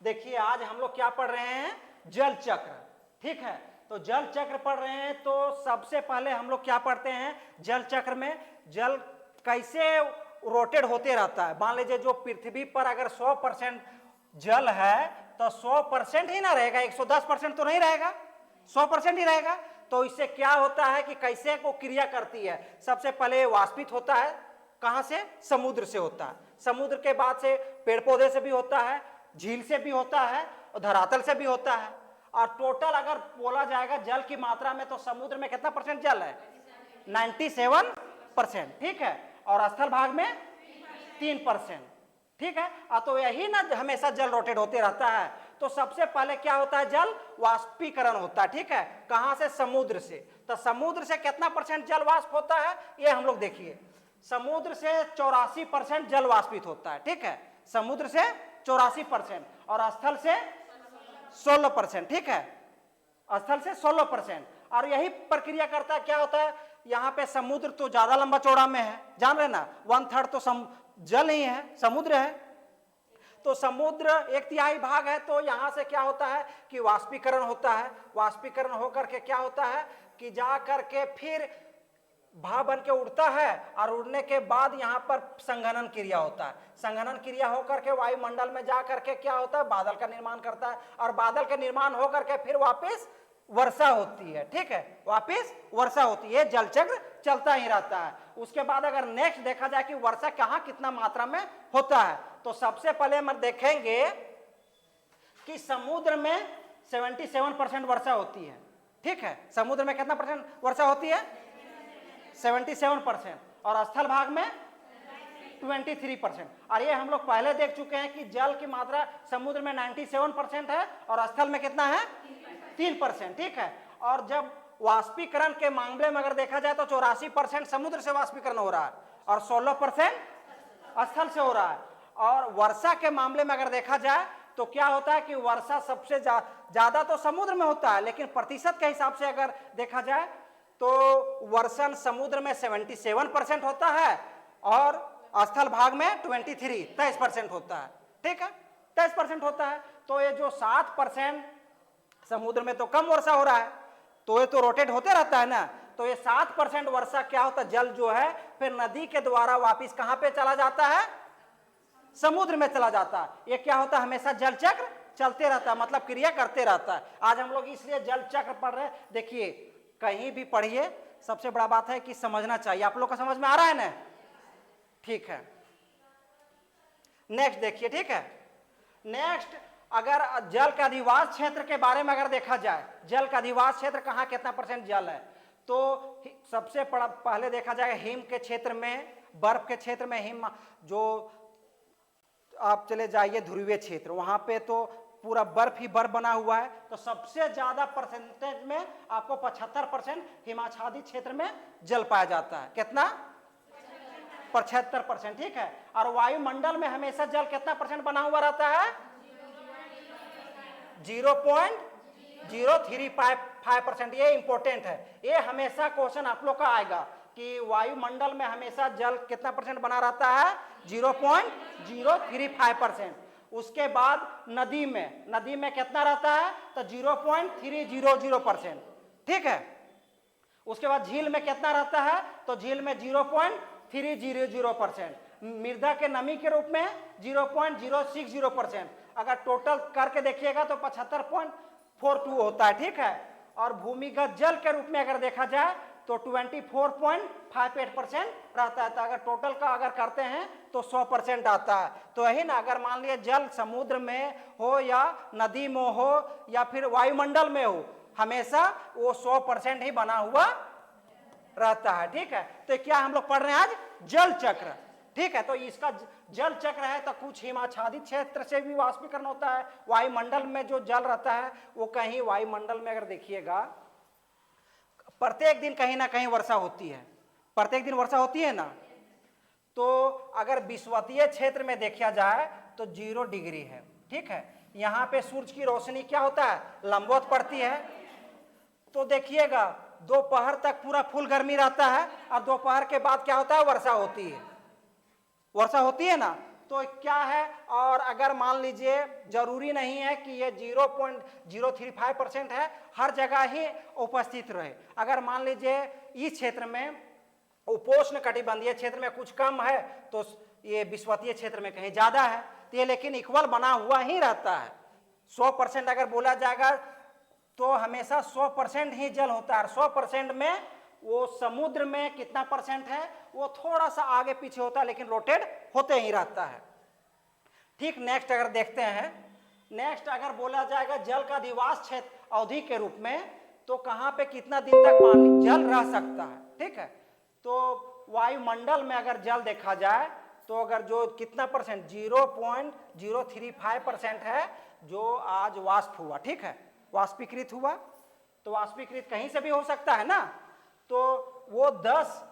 देखिए आज हम लोग क्या पढ़ रहे हैं, जल चक्र। ठीक है, तो जल चक्र पढ़ रहे हैं तो सबसे पहले हम लोग क्या पढ़ते हैं, जल चक्र में जल कैसे रोटेट होते रहता है। मान लीजिए जो पृथ्वी पर अगर 100% जल है तो 100% ही ना रहेगा, 110% तो नहीं रहेगा, 100% ही रहेगा। तो इससे क्या होता है कि कैसे वो क्रिया करती है। सबसे पहले वाष्पित होता है, कहां से, समुद्र से होता है। समुद्र के बाद से पेड़ पौधे से भी होता है, झील से भी होता है और धरातल से भी होता है। और टोटल अगर बोला जाएगा जल की मात्रा में तो समुद्र में कितना परसेंट जल है, 97%। ठीक है, और स्थल भाग में 3%। ठीक है, तो यही ना हमेशा जल रोटेट होते रहता है। तो सबसे पहले क्या होता है, जल वाष्पीकरण होता है। ठीक है, कहां से, समुद्र से। तो समुद्र से कितना परसेंट जल वाष्प होता है, ये हम लोग देखिए। समुद्र से 84% जल वाष्पित होता है। ठीक है, समुद्र से 84% और स्थल से 16%। ठीक है, स्थल से 16%। और यही प्रक्रिया करता है, क्या होता है, यहाँ पे समुद्र तो ज्यादा लंबा चौड़ा में है, जान रहे ना, 1/3 तो जल ही है, समुद्र है। तो समुद्र 1/3 भाग है। तो यहां से क्या होता है कि वाष्पीकरण होता है। वाष्पीकरण होकर के क्या होता है कि जा करके फिर भाप बन के उड़ता है और उड़ने के बाद यहाँ पर संघनन क्रिया होता है। संघनन क्रिया होकर के वायुमंडल में जा करके क्या होता है, बादल का निर्माण करता है और बादल का निर्माण होकर के फिर वापस वर्षा होती है। ठीक है, वापस वर्षा होती है, जल चक्र चलता ही रहता है। उसके बाद अगर नेक्स्ट देखा जाए कि वर्षा कहाँ कितना मात्रा में होता है, तो सबसे पहले हम देखेंगे कि समुद्र में 77% वर्षा होती है। ठीक है, समुद्र में कितना परसेंट वर्षा होती है, 77%। और स्थल भाग में 23%। और ये हम लोग पहले देख चुके हैं कि जल की मात्रा समुद्र में 97% है और स्थल में कितना है, 3%। ठीक है, और जब वाष्पीकरण के मामले में अगर देखा जाए तो 84% समुद्र से वाष्पीकरण हो रहा है और 16% स्थल से हो रहा है। और वर्षा के मामले में अगर देखा जाए तो क्या होता है कि वर्षा सबसे ज्यादा तो समुद्र में होता है, लेकिन प्रतिशत के हिसाब से अगर देखा जाए तो वर्षण समुद्र में 77% होता है और स्थल भाग में 23% होता है। ठीक है, 23% होता है। तो ये जो 7% समुद्र में तो कम वर्षा हो रहा है, तो ये तो रोटेट होते रहता है ना। तो ये 7% वर्षा क्या होता है, जल जो है फिर नदी के द्वारा वापिस कहां पे चला जाता है, समुद्र में चला जाता है। ये क्या होता है, हमेशा जल चक्र चलते रहता है, मतलब क्रिया करते रहता है। आज हम लोग इसलिए जल चक्र पढ़ रहे हैं। देखिए कहीं भी पढ़िए, सबसे बड़ा बात है कि समझना चाहिए। आप लोग को समझ में आ रहा है ना, ठीक है। नेक्स्ट देखिए, ठीक है, नेक्स्ट अगर जल का अधिवास क्षेत्र के बारे में अगर देखा जाए, जल का अधिवास क्षेत्र कहाँ कितना परसेंट जल है, तो सबसे पहले देखा जाए हिम के क्षेत्र में, बर्फ के क्षेत्र में, हिम जो आप चले जाइए ध्रुवीय क्षेत्र, वहां पे तो पूरा बर्फ ही बर्फ बना हुआ है। तो सबसे ज्यादा परसेंटेज में आपको 75% हिमाच्छादित क्षेत्र में जल पाया जाता है। कितना, 75%। ठीक है, और वायुमंडल में हमेशा जल कितना परसेंट बना हुआ रहता है, 0.0355%। ये इंपॉर्टेंट है, ये हमेशा क्वेश्चन आप लोग का आएगा कि वायुमंडल में हमेशा जल कितना परसेंट बना रहता है, 0.035%। उसके बाद नदी में कितना रहता है, तो 0.300%। ठीक है, उसके बाद झील में कितना रहता है, तो झील में 0.300%। मृदा के नमी के रूप में 0.060%। अगर टोटल करके देखिएगा तो 75.42 होता है। ठीक है, और भूमिगत जल के रूप में अगर देखा जाए तो 24.58% रहता है। तो अगर टोटल का अगर करते हैं तो 100% आता है। तो यही ना, अगर मान लिया जल समुद्र में हो या नदी में हो या फिर वायुमंडल में हो, हमेशा वो 100% ही बना हुआ रहता है। ठीक है, तो क्या हम लोग पढ़ रहे हैं आज, जल चक्र। ठीक है, तो इसका जल चक्र है तो कुछ हिमाच्छादित क्षेत्र से भी वाष्पीकरण होता है। वायुमंडल में जो जल रहता है वो कहीं वायुमंडल में अगर देखिएगा प्रत्येक दिन कहीं ना कहीं वर्षा होती है, प्रत्येक दिन वर्षा होती है ना। तो अगर विषुवतीय क्षेत्र में देखा जाए तो 0 डिग्री है। ठीक है, यहाँ पे सूरज की रोशनी क्या होता है, लंबवत पड़ती है। तो देखिएगा दोपहर तक पूरा फुल गर्मी रहता है और दोपहर के बाद क्या होता है, वर्षा होती है, वर्षा होती है ना। तो क्या है, और अगर मान लीजिए जरूरी नहीं है कि ये 0.035% है, हर जगह ही उपस्थित रहे। अगर मान लीजिए इस क्षेत्र में उपोष्ण कटिबंधीय क्षेत्र में कुछ कम है तो ये विषुवतीय क्षेत्र में कहीं ज्यादा है, तो ये लेकिन इक्वल बना हुआ ही रहता है। 100% अगर बोला जाएगा तो हमेशा 100% ही जल होता है। 100% में वो समुद्र में कितना परसेंट है वो थोड़ा सा आगे पीछे होता है, लेकिन रोटेट होते ही रहता है। ठीक, नेक्स्ट अगर देखते हैं, नेक्स्ट अगर बोला जाएगा जल का अधिवास क्षेत्र अवधि के रूप में, तो कहां पे कितना दिन तक पानी जल रह सकता है। ठीक है, तो वायुमंडल में अगर जल देखा जाए तो अगर जो कितना परसेंट 0.035% है जो आज वाष्प हुआ, ठीक है, वाष्पीकृत हुआ, तो वाष्पीकृत कहीं से भी हो सकता है ना, तो वो 10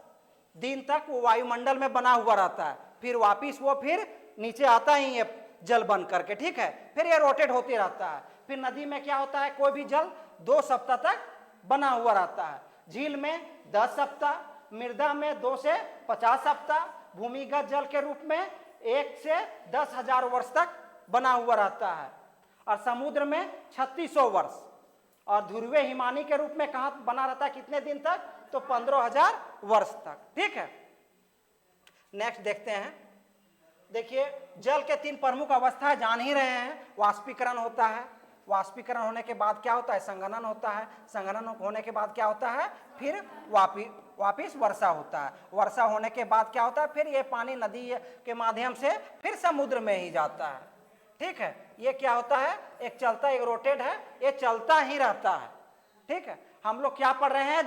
दिन तक वो वायुमंडल में बना हुआ रहता है, फिर वापिस वो फिर नीचे आता ही है जल बन करके। ठीक है, फिर ये रोटेट होते रहता है। फिर नदी में क्या होता है, कोई भी जल 2 सप्ताह तक बना हुआ रहता है, झील में 10 सप्ताह, मृदा में 2 से 50 सप्ताह, भूमिगत जल के रूप में 1 से 10,000 वर्ष तक बना हुआ रहता है, और समुद्र में 3600 वर्ष, और ध्रुवीय हिमानी के रूप में कहां बना रहता है, कितने दिन तक, तो 15,000 वर्ष तक। ठीक है, नेक्स्ट देखते हैं। देखिए जल के 3 प्रमुख अवस्थाएं जान ही रहे हैं। वाष्पीकरण होता है, वाष्पीकरण होने के बाद क्या होता है, संघनन होता है, संघनन होने के बाद क्या होता है, फिर वापिस वर्षा होता है, वर्षा होने के बाद क्या होता है, फिर ये पानी नदी के माध्यम से फिर समुद्र में ही जाता है। ठीक है, ये क्या होता है, एक चलता एक रोटेट है, ये चलता ही रहता है। ठीक है, हम लोग क्या पढ़ रहे हैं,